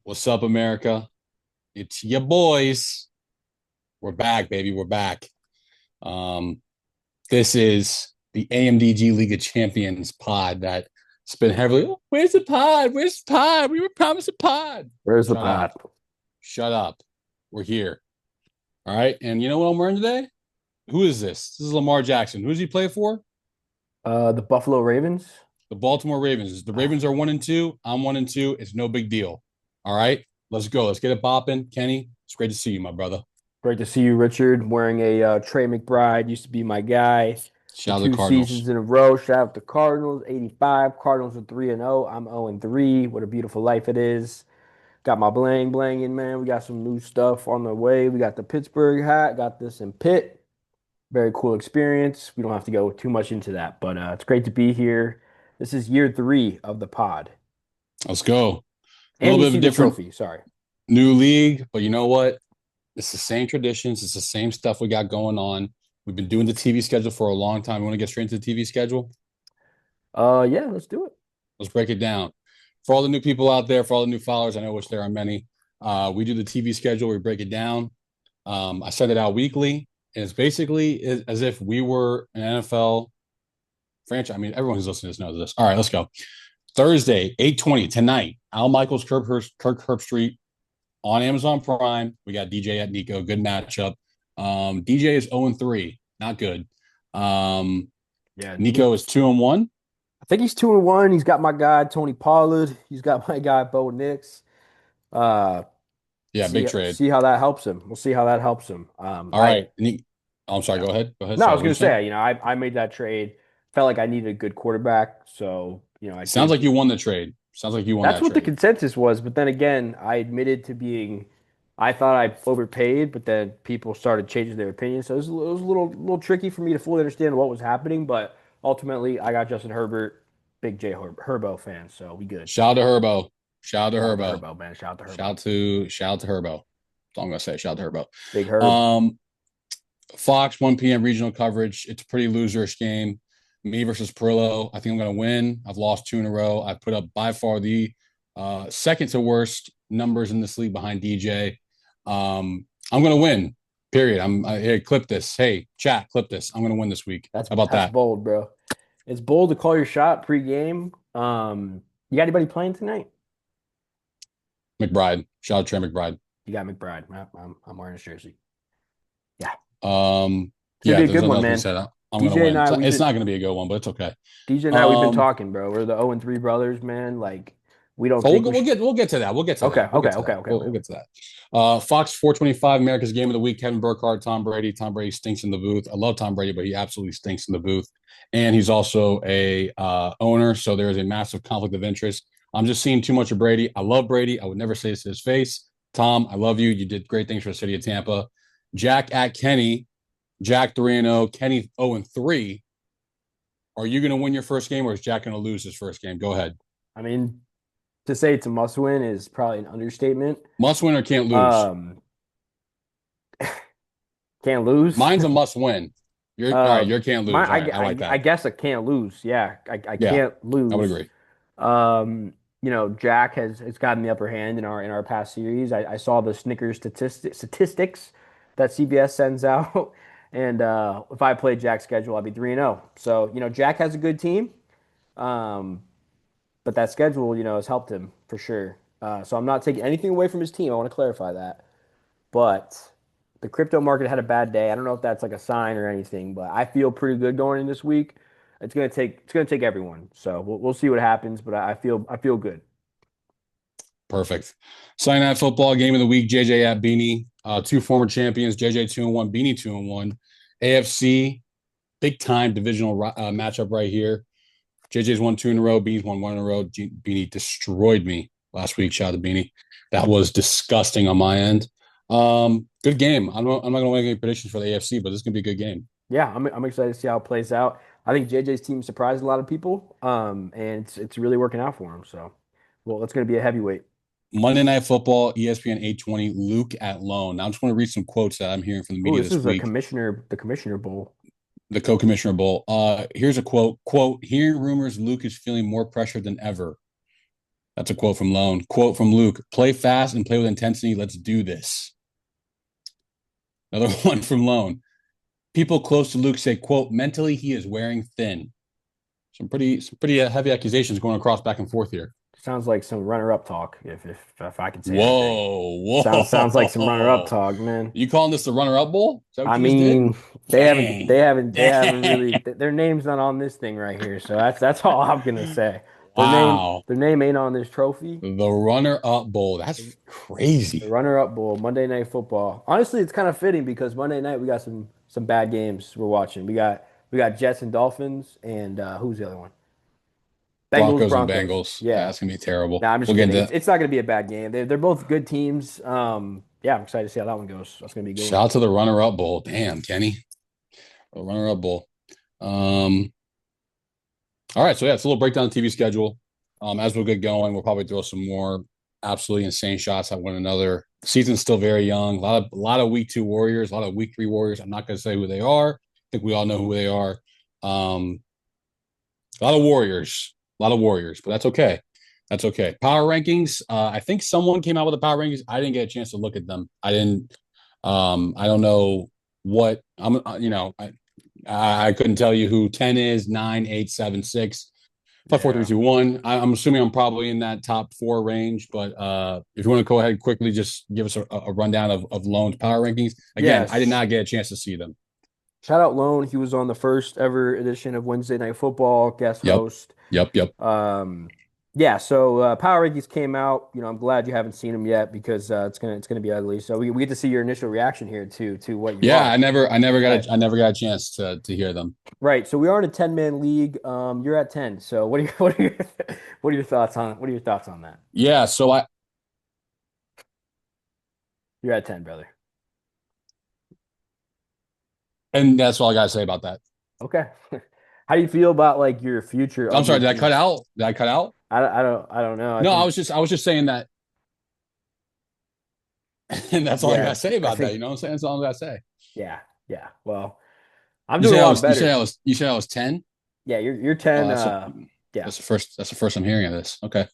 What's up, America? It's your boys. We're back, baby. We're back. Um, this is the AMDG League of Champions pod that's been heavily. "Oh, where's the pod? Where's the pod? We were promised a pod. Where's the Shut up. pot? Shut up. We're here. All right. And you know what I'm wearing today? Who is this? This is Lamar Jackson. Who does he play for? The Buffalo Ravens. The Baltimore Ravens. The Ravens are 1-2. I'm 1-2. It's no big deal. All right. Let's go. Let's get it bopping. Kenny, it's great to see you, my brother. Great to see you, Richard. Wearing a Trey McBride. Used to be my guy for Shout out to the two Cardinals. seasons in a row. Shout out to Cardinals, 85. Cardinals are 3-0. I'm 0-3. What a beautiful life it is. Got my bling bling in, man. We got some new stuff on the way. We got the Pittsburgh hat. Got this in Pitt. Very cool experience. We don't have to go too much into that, but it's great to be here. This is year three of the pod. Let's go. A And little you bit of see a the different trophy. Sorry. new league, but you know what? It's the same traditions. It's the same stuff we got going on. We've been doing the TV schedule for a long time. We want to get straight into the TV schedule? Yeah, let's do it. Let's break it down. For all the new people out there, for all the new followers, I know which there are many. We do the TV schedule. We break it down. I send it out weekly. And it's basically as if we were an NFL franchise. I mean, everyone who's listening to this knows this. All right, let's go. Thursday, 8:20 tonight. Al Michaels, Kirk Herbstreit on Amazon Prime. We got DJ at Nico. Good matchup. DJ is 0-3. Not good. Um, Yeah, Nico is 2-1. I think he's 2-1. He's got my guy Tony Pollard. He's got my guy Bo Nix. Uh, Yeah, see big trade. see how that helps him. We'll see how that helps him. All right. Oh, I'm sorry. Yeah. Go ahead. Go ahead. No, I Sorry. was What were gonna you saying? say, I made that trade. Felt like I needed a good quarterback, so I Sounds did. like you won the trade. Sounds like you won That's that what the trade. consensus was. But then again, I admitted to being. I thought I overpaid, but then people started changing their opinions. So it was a little tricky for me to fully understand what was happening. But ultimately, I got Justin Herbert, big Herbo fan, so we good. Shout out to Herbo. Shout out to Shout out to Herbo. Herbo, man. Shout out to Shout Herbo. out to shout out to Herbo. That's all I'm gonna say. Shout out to Big Herbo. Herb. Fox 1 p.m. regional coverage. It's a pretty loserish game. Me versus Perillo. I think I'm going to win. I've lost two in a row. I put up by far the second to worst numbers in this league behind DJ. I'm going to win. Period. Hey, clip this. Hey, chat, clip this. I'm going to win this week. That's How about that's that? bold, bro. It's bold to call your shot pre-game. You got anybody playing tonight? McBride. Shout out to Trey McBride. You got McBride. I'm wearing his jersey. Yeah, Um, it's gonna yeah, be a there's good nothing one, else to be man. said. I'm going to DJ and win. I, It's not going to be a good one, but it's okay. DJ and I, we've been Um, talking, bro. We're the 0-3 brothers, man. Like, we don't Oh, think we should. we'll get to that. We'll get to Okay, that. We'll okay, get to okay, that. okay, We'll okay. get to that. Fox 425, America's Game of the Week. Kevin Burkhardt, Tom Brady. Tom Brady stinks in the booth. I love Tom Brady, but he absolutely stinks in the booth. And he's also a owner, so there is a massive conflict of interest. I'm just seeing too much of Brady. I love Brady. I would never say this to his face. Tom, I love you. You did great things for the city of Tampa. Jack at Kenny. Jack 3-0. Kenny 0-3. Are you going to win your first game, or is Jack going to lose his first game? Go ahead. I mean, to say it's a must win is probably an understatement. Must win or can't lose? Um, can't lose. Mine's a must win. You're all right. Uh, You can't my lose. All right. I like I that. guess I can't lose. Yeah, I Yeah, can't I would lose. agree. Jack has gotten the upper hand in our past series. I saw the Snickers statistics that CBS sends out, and if I played Jack's schedule, I'd be 3-0. So Jack has a good team, um, but that schedule has helped him for sure. So I'm not taking anything away from his team. I want to clarify that, but the crypto market had a bad day. I don't know if that's like a sign or anything, but I feel pretty good going in this week. It's gonna take everyone. So we'll see what happens, but I feel good. Perfect. Sunday Night Football game of the week. JJ at Beanie. Two former champions. JJ 2-1. Beanie 2-1. AFC big time divisional matchup right here. JJ's won two in a row. Beanie's won one in a row. Beanie destroyed me last week. Shout out to Beanie. That was disgusting on my end. Good game. I'm not going to make any predictions for the AFC, but this is going to be a good game. Yeah, I'm excited to see how it plays out. I think JJ's team surprised a lot of people, and it's really working out for him. So, well, it's going to be a heavyweight. Monday Night Football, ESPN 820, Luke at Lone. Now, I'm just going to read some quotes that I'm hearing from the Oh, media this this is week. the commissioner bowl. The co-commissioner bowl. Here's a quote. Quote, hearing rumors Luke is feeling more pressure than ever. That's a quote from Lone. Quote from Luke: "Play fast and play with intensity. Let's do this." Another one from Lone. People close to Luke say, "Quote: Mentally, he is wearing thin." Some pretty heavy accusations going across back and forth here. Sounds like some runner-up talk, if I can say anything. Whoa, Sounds like some runner-up whoa! talk, man. You calling this the runner-up bowl? Is that what I you just did? mean, Dang, they haven't really dang! their name's not on this thing right here, so that's all I'm gonna say. Wow, Their name ain't on this trophy. the runner-up bowl. That's The crazy. runner-up bowl, Monday Night Football. Honestly, it's kind of fitting because Monday night we got some bad games we're watching. We got Jets and Dolphins, and who's the other one? Bengals, Broncos and Broncos. Bengals. Yeah, Yeah. that's gonna be terrible. Nah, I'm just We'll get kidding. into that. It's not gonna be a bad game. They're both good teams. Yeah, I'm excited to see how that one goes. That's gonna be a good one. Shout out to the runner-up bowl. Damn, Kenny, the runner-up bowl. Um, all right, so yeah, it's a little breakdown of the TV schedule. As we get going, we'll probably throw some more absolutely insane shots at one another. The season's still very young. A lot of week two Warriors, a lot of week three Warriors. I'm not going to say who they are. I think we all know who they are. Um, a lot of Warriors, but that's okay. That's okay. Power rankings. I think someone came out with the power rankings. I didn't get a chance to look at them. I didn't. I don't know what I'm. I couldn't tell you who 10 is, 9, 8, 7, 6, 5, 4, 3, Yeah. 2, 1. I'm assuming I'm probably in that top four range, but if you want to go ahead and quickly just give us a rundown of Loan's power rankings. Again, I did Yes. not get a chance to see them. Shout out Lone. He was on the first ever edition of Wednesday Night Football, guest Yep. host. Yep. Yep. Um, yeah, so Power Rankings came out. You know, I'm glad you haven't seen them yet because it's gonna be ugly. So we get to see your initial reaction here to what you Yeah, are. I Right. never got a chance to hear them. Right. So we are in a 10-man league. You're at 10. So what are your thoughts on that? Yeah, so You're at 10, brother. and that's all I gotta say about that. Okay. How do you feel about like your future I'm of sorry, your did I cut team? out? Did I cut out? I don't know. I No, think I was just saying that, and that's all I yeah, gotta say I about that. think You know what I'm saying? That's all I gotta say. yeah, yeah. Well, I'm You doing say a I lot was better. you say I was 10? Yeah, you're Oh, 10 yeah. that's the first I'm hearing of this. Okay.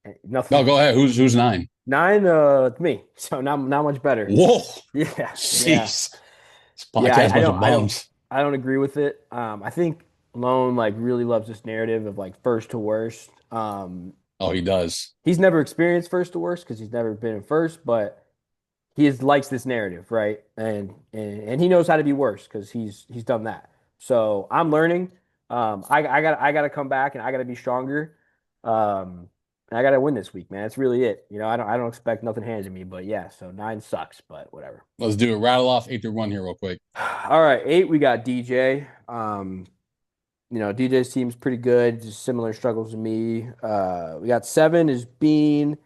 No, Nothing. go ahead. Who's 9? 9 it's me. So not much better. Whoa. Yeah. Yeah. Jeez. This Yeah, podcast bunch of bums. I don't agree with it. I think Lone like really loves this narrative of like first to worst. Oh, he does. He's never experienced first to worst because he's never been in first, but likes this narrative, right? And he knows how to be worse because he's done that. So I'm learning. I got to come back and I got to be stronger. Um, and I got to win this week, man. That's really it. You know, I don't expect nothing handed to me, but yeah. So 9 sucks, but whatever. Let's do it. Rattle off 8 through 1 here real quick. All right, 8 we got DJ. You know, DJ's team's pretty good, just similar struggles to me. We got 7 is Bean.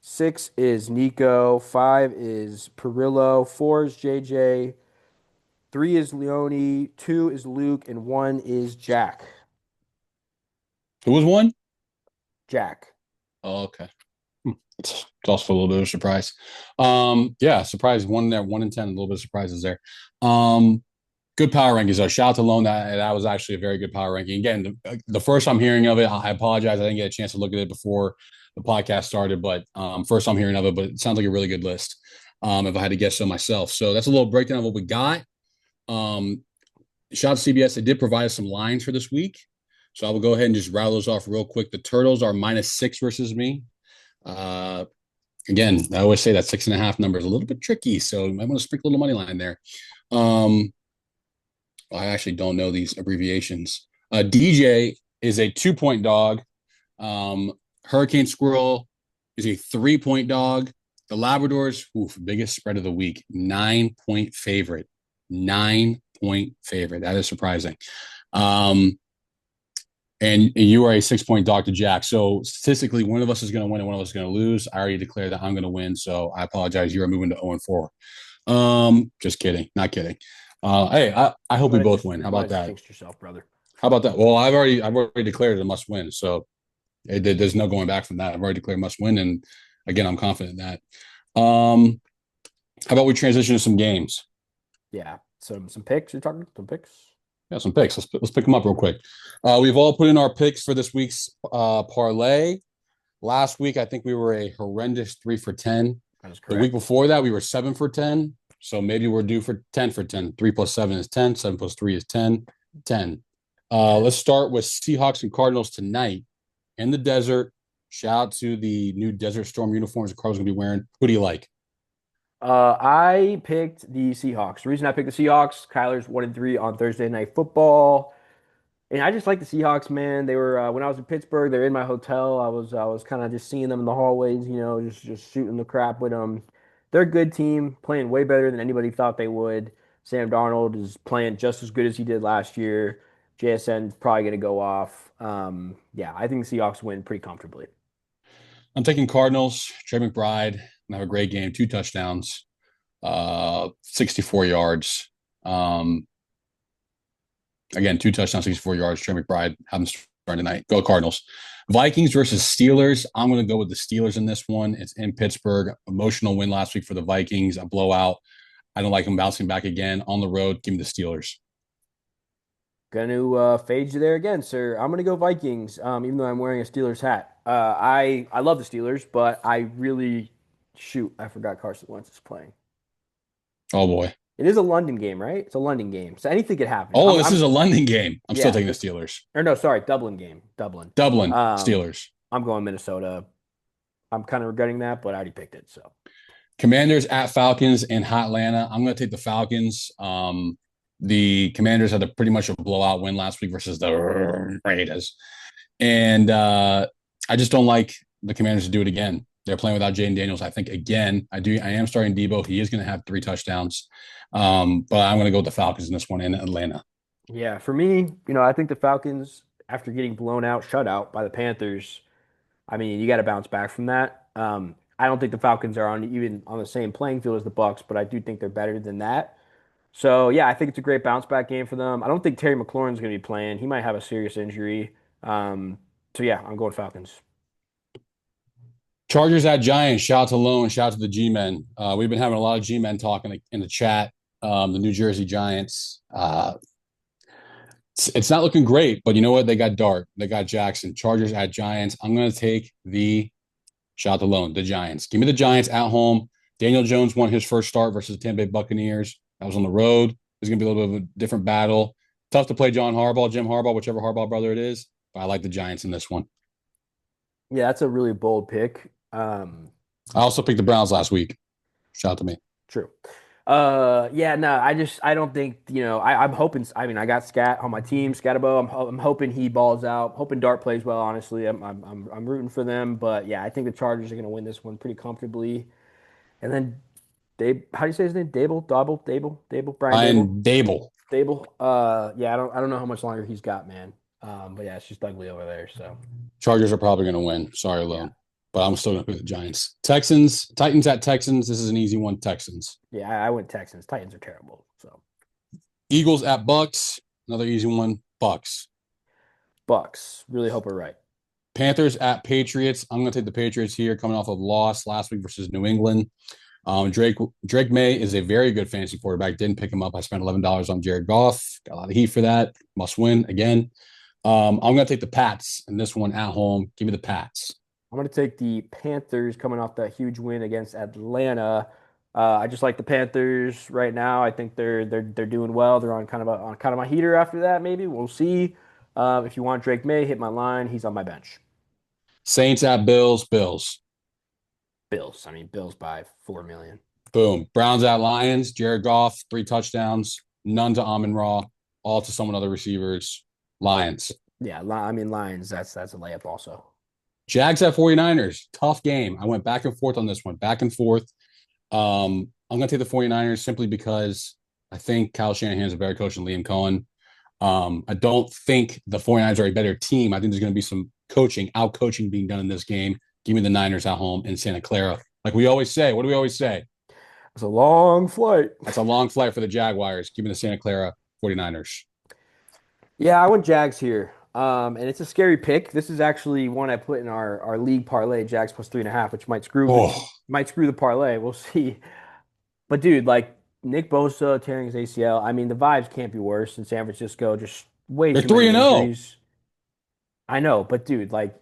6 is Nico. 5 is Perillo. 4 is JJ. 3 is Leone. 2 is Luke. And 1 is Jack. Who was 1? Jack. Oh, okay. It's also a little bit of a surprise. Yeah, surprise one there, 1 in 10, a little bit of surprises there. Good power rankings though. Shout out to Lone. That was actually a very good power ranking. Again, the first I'm hearing of it, I apologize. I didn't get a chance to look at it before the podcast started, but first I'm hearing of it. But it sounds like a really good list. If I had to guess so myself, so that's a little breakdown of what we got. Shout out to CBS. They did provide us some lines for this week, so I will go ahead and just rattle those off real quick. The Turtles are -6 versus me. Uh, Again, I always say that 6.5 number is a little bit tricky, so you might want to sprinkle a little money line there. I actually don't know these abbreviations. DJ is a 2-point dog. Hurricane Squirrel is a 3-point dog. The Labradors, biggest spread of the week, 9-point favorite. 9-point favorite. That is surprising. And you are a 6-point dog to Jack. So statistically, one of us is going to win and one of us is going to lose. I already declared that I'm going to win. So I apologize. You're moving to 0-4. Just kidding. Not kidding. Hey, I hope we both win. How about that? Jinxed yourself, brother. How about that? Well, I've already declared it a must win. So there's no going back from that. I've already declared must win. And again, I'm confident in that. How about we transition to some games? Yeah. Some picks. You're talking some picks? Got some picks. Let's pick them up real quick. We've all put in our picks for this week's parlay. Last week, I think we were a horrendous 3 for 10. That is The week correct. before that, we were 7 for 10. So maybe we're due for 10 for 10. 3 plus 7 is 10. 7 plus 3 is 10. 10. Let's start with Seahawks and Cardinals tonight in the desert. Shout out to the new Desert Storm uniforms the Cardinals going to be wearing. Who do you like? I picked the Seahawks. The reason I picked the Seahawks, Kyler's 1-3 on Thursday Night Football. And I just like the Seahawks, man. They were when I was in Pittsburgh. They're in my hotel. I was kind of just seeing them in the hallways, just shooting the crap with them. They're a good team, playing way better than anybody thought they would. Sam Darnold is playing just as good as he did last year. JSN's probably going to go off. Yeah, I think the Seahawks win pretty comfortably. I'm taking Cardinals. Trey McBride have a great game, 2 touchdowns, 64 yards. Again, 2 touchdowns, 64 yards. Trey McBride have them starting tonight. Go Cardinals. Vikings versus Steelers. I'm going to go with the Steelers in this one. It's in Pittsburgh. Emotional win last week for the Vikings. A blowout. I don't like them bouncing back again on the road. Give me the Steelers. Going to fade you there again, sir. I'm going to go Vikings, even though I'm wearing a Steelers hat. I love the Steelers, but I really shoot. I forgot Carson Wentz is playing. Oh boy. It is a London game, right? It's a London game, so anything could happen. Oh, this is a London game. I'm still Yeah, taking the Steelers. or no, sorry, Dublin game, Dublin. Dublin Um, Steelers. I'm going Minnesota. I'm kind of regretting that, but I already picked it. So Commanders at Falcons in Atlanta. I'm going to take the Falcons. The Commanders had pretty much a blowout win last week versus the Raiders, and I just don't like the Commanders to do it again. They're playing without Jaden Daniels. I think again. I am starting Debo. He is going to have 3 touchdowns, but I'm going to go with the Falcons in this one in Atlanta. yeah, for me, I think the Falcons, after getting blown out, shut out by the Panthers, I mean, you got to bounce back from that. I don't think the Falcons are on even on the same playing field as the Bucks, but I do think they're better than that. So yeah, I think it's a great bounce back game for them. I don't think Terry McLaurin's going to be playing. He might have a serious injury. So yeah, I'm going Falcons. Chargers at Giants. Shout out to Lone. Shout out to the G Men. We've been having a lot of G Men talking in the chat. The New Jersey Giants. It's not looking great, but you know what? They got Dart. They got Jackson. Chargers at Giants. I'm going to take the shout out to Lone, the Giants. Give me the Giants at home. Daniel Jones won his first start versus the Tampa Bay Buccaneers. That was on the road. It's going to be a little bit of a different battle. Tough to play John Harbaugh, Jim Harbaugh, whichever Harbaugh brother it is. But I like the Giants in this one. Yeah, that's a really bold pick. I also picked the Browns last week. Shout out to me. True. Yeah, no, I don't think, I'm hoping, I mean, I got Scat on my team, Scatabo. I'm hoping he balls out. Hoping Dart plays well, honestly. I'm rooting for them, but yeah, I think the Chargers are going to win this one pretty comfortably. And then how do you say his name? Dable, Brian Dable. Brian Dable. Dable. Yeah, I don't know how much longer he's got, man. But yeah, it's just ugly over there. So Chargers are probably going to win. Sorry, yeah, Lone. But I'm still going to pick the Giants. Titans at Texans. This is an easy one. Texans. yeah, I went Texans. Titans are terrible. So Eagles at Bucks. Another easy one. Bucks. Bucks. Really hope we're right. Panthers at Patriots. I'm going to take the Patriots here, coming off a loss last week versus New England. Drake May is a very good fantasy quarterback. Didn't pick him up. I spent $11 on Jared Goff. Got a lot of heat for that. Must win again. I'm going to take the Pats in this one at home. Give me the Pats. I'm going to take the Panthers coming off that huge win against Atlanta. I just like the Panthers right now. I think they're doing well. They're on kind of my heater after that. Maybe we'll see. If you want Drake May, hit my line. He's on my bench. Saints at Bills. Bills. Bills. I mean, Bills by 4 million. Boom. Browns at Lions. Jared Goff, 3 touchdowns. None to Amon Ra. All to someone other receivers. Lions. Yeah, I mean Lions. That's a layup also. Jags at 49ers. Tough game. I went back and forth on this one. Back and forth. I'm going to take the 49ers simply because I think Kyle Shanahan is a better coach than Liam Cohen. I don't think the 49ers are a better team. I think there's going to be some out coaching being done in this game. Give me the Niners at home in Santa Clara. Like we always say. What do we always say? It's a long flight. That's a long flight for the Jaguars. Give me the Santa Clara 49ers. Yeah, I went Jags here. And it's a scary pick. This is actually one I put in our league parlay, Jags plus 3.5, which might screw Oh, the parlay. We'll see. But dude, like Nick Bosa tearing his ACL. I mean, the vibes can't be worse in San Francisco. Just way They're too 3 many and 0. injuries. I know, but dude, like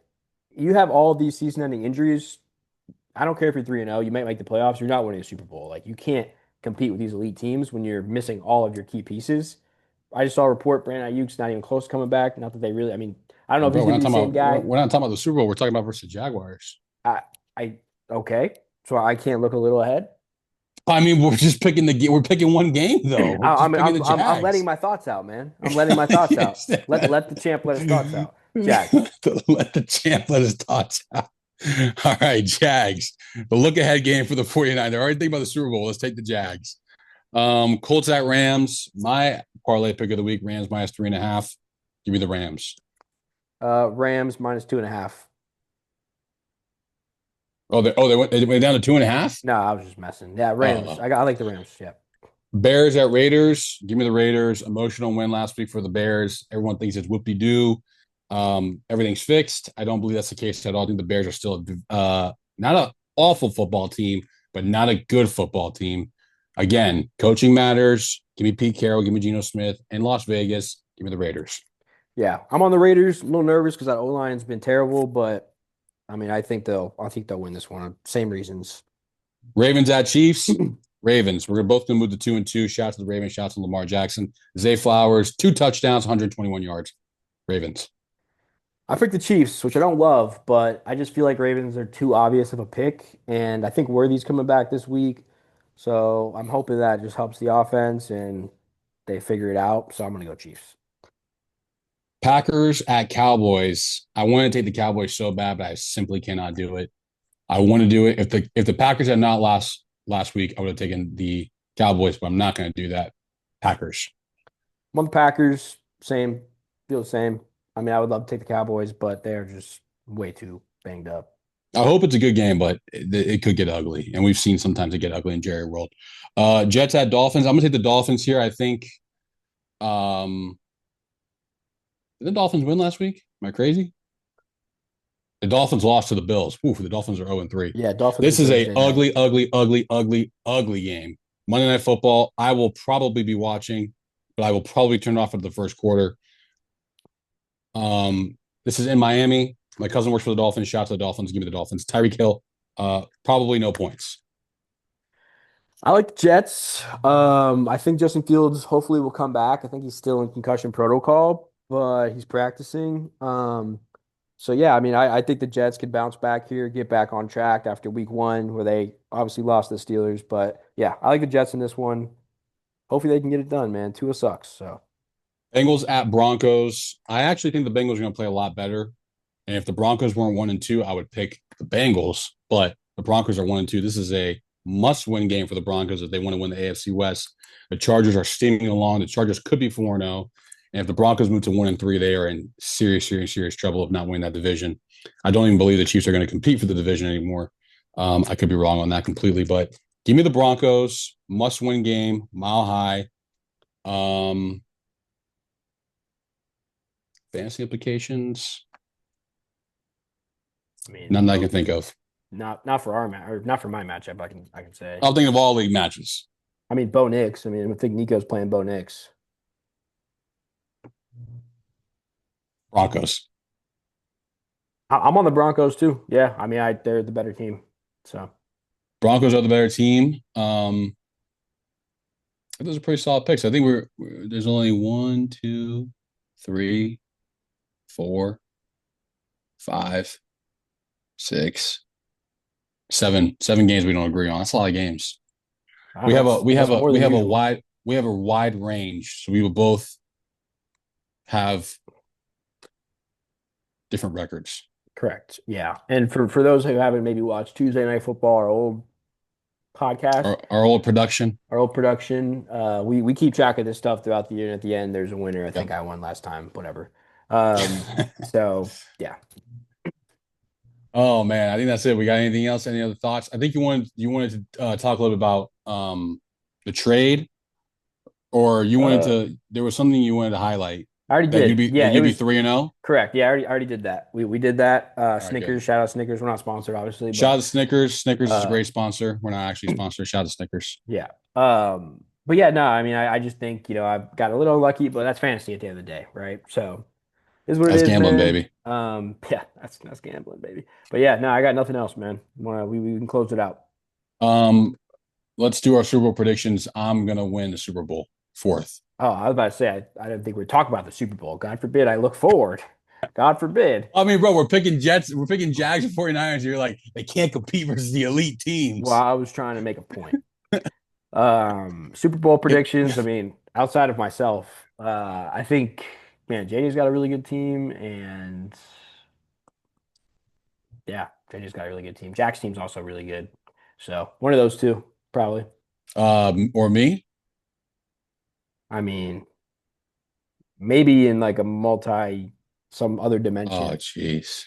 you have all these season-ending injuries. I don't care if you're 3 and 0, you might make the playoffs. You're not winning a Super Bowl. Like you can't compete with these elite teams when you're missing all of your key pieces. I just saw a report Brandon Ayuk's not even close to coming back. Not that they really, I mean, I don't know if he's Bro, gonna be the same guy. we're not talking about the Super Bowl. We're talking about versus the Jaguars. I I okay. So I can't look a little ahead. I mean, we're picking one game though. We're I just mean, picking the I'm letting Jags. my thoughts out, man. I'm letting my thoughts out. Let the champ let his thoughts out. Jags. Let the champ let his thoughts out. All right, Jags. The look ahead game for the 49. They're already thinking about the Super Bowl. Let's take the Jags. Colts at Rams. My parlay pick of the week, Rams minus 3.5. Give me the Rams. Rams minus 2.5. They went down to 2.5. No, I was just messing. Yeah, Rams. Oh, I like the Rams. Yeah. Bears at Raiders. Give me the Raiders. Emotional win last week for the Bears. Everyone thinks it's whoop de doo. Everything's fixed. I don't believe that's the case at all. I think the Bears are still not an awful football team, but not a good football team. Again, coaching matters. Give me Pete Carroll. Give me Geno Smith. In Las Vegas, give me the Raiders. Yeah, I'm on the Raiders. A little nervous because that O line's been terrible, but I mean, I think they'll win this one. Same reasons. Ravens at Chiefs. Ravens. We're both going to move to 2-2. Shout out to the Ravens. Shout out to Lamar Jackson. Zay Flowers, 2 touchdowns, 121 yards. Ravens. I picked the Chiefs, which I don't love, but I just feel like Ravens are too obvious of a pick, and I think Worthy's coming back this week, so I'm hoping that just helps the offense and they figure it out. So I'm gonna go Chiefs. Packers at Cowboys. I want to take the Cowboys so bad, but I simply cannot do it. I want to do it. If the Packers had not lost last week, I would have taken the Cowboys, but I'm not going to do that. Packers. I'm on the Packers. Same, feel the same. I mean, I would love to take the Cowboys, but they're just way too banged up. I hope it's a good game, but it could get ugly, and we've seen sometimes it get ugly in Jerry World. Jets at Dolphins. I'm going to take the Dolphins here. I think. Did the Dolphins win last week? Am I crazy? The Dolphins lost to the Bills. Oof, the Dolphins are 0-3. Yeah, Dolphins This are is a Thursday night. ugly, ugly, ugly, ugly, ugly game. Monday Night Football. I will probably be watching, but I will probably turn off at the first quarter. This is in Miami. My cousin works for the Dolphins. Shout out to the Dolphins. Give me the Dolphins. Tyreek Hill. Probably no points. I like the Jets. I think Justin Fields hopefully will come back. I think he's still in concussion protocol, but he's practicing. So yeah, I mean, I think the Jets could bounce back here, get back on track after week one, where they obviously lost the Steelers. But yeah, I like the Jets in this one. Hopefully they can get it done, man. Tua sucks. So Bengals at Broncos. I actually think the Bengals are going to play a lot better. And if the Broncos weren't 1-2, I would pick the Bengals. But the Broncos are 1-2. This is a must-win game for the Broncos if they want to win the AFC West. The Chargers are steaming along. The Chargers could be 4-0. And if the Broncos move to 1-3, they are in serious, serious, serious trouble of not winning that division. I don't even believe the Chiefs are going to compete for the division anymore. I could be wrong on that completely, but give me the Broncos. Must-win game, mile high. Fantasy implications. I mean, None that I can think of. not for our match or not for my matchup. I can say. I'll think of all league matches. I mean, Bo Nix. I mean, I think Nico's playing Bo Nix. Broncos. I'm on the Broncos too. Yeah, I mean, they're the better team. So Broncos are the better team. Those are pretty solid picks. I think there's only 1, 2, 3, 4, 5, 6, 7 games we don't agree on. That's a lot of games. We have a wide range, so we will both have different records. correct. Yeah, and for those who haven't maybe watched Tuesday Night Football, our old podcast, Our old production. our old production, we keep track of this stuff throughout the year. And at the end, there's a winner. I think Yep. I won last time. Whatever. So yeah. Oh man, I think that's it. We got anything else? Any other thoughts? I think you wanted to talk a little bit about the trade, or you wanted Uh, to. There was something you wanted to highlight I already that did. Yeah, it you'd be was 3-0. correct. Yeah, I already did that. We did that. All right, good. Snickers, shout out Snickers. We're not sponsored, obviously, Shout out but to Snickers. Snickers is a uh, great sponsor. We're not actually sponsored. Shout out to Snickers. yeah. But yeah, no, I mean, I just think, I've got a little lucky, but that's fantasy at the end of the day, right? So is what it That's is, gambling, man. baby. Yeah, that's gambling, baby. But yeah, no, I got nothing else, man. We can close it out. Um, let's do our Super Bowl predictions. I'm gonna win the Super Bowl fourth. Oh, I was about to say, I didn't think we'd talk about the Super Bowl. God forbid I look forward. God forbid. I mean, bro, we're picking Jets, we're picking Jags and 49ers. You're like, they can't compete versus the elite Well, teams. I was trying to make a point. Super Bowl predictions. I mean, outside of myself, I think, man, JD's got a really good team, and yeah, JD's got a really good team. Jack's team's also really good. So one of those two, probably. Or me. I mean, maybe in like a some other Oh, dimension, jeez.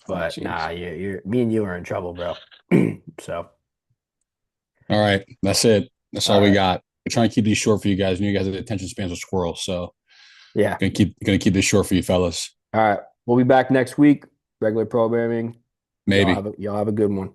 Oh, but jeez. nah, you're me and you are in trouble, bro. So, All right. That's it. That's all all we right. got. We're trying to keep these short for you guys. And you guys have the attention spans of squirrels. So Yeah. gonna keep this short for you fellas. All right. We'll be back next week. Regular programming. Maybe. Y'all have a good one.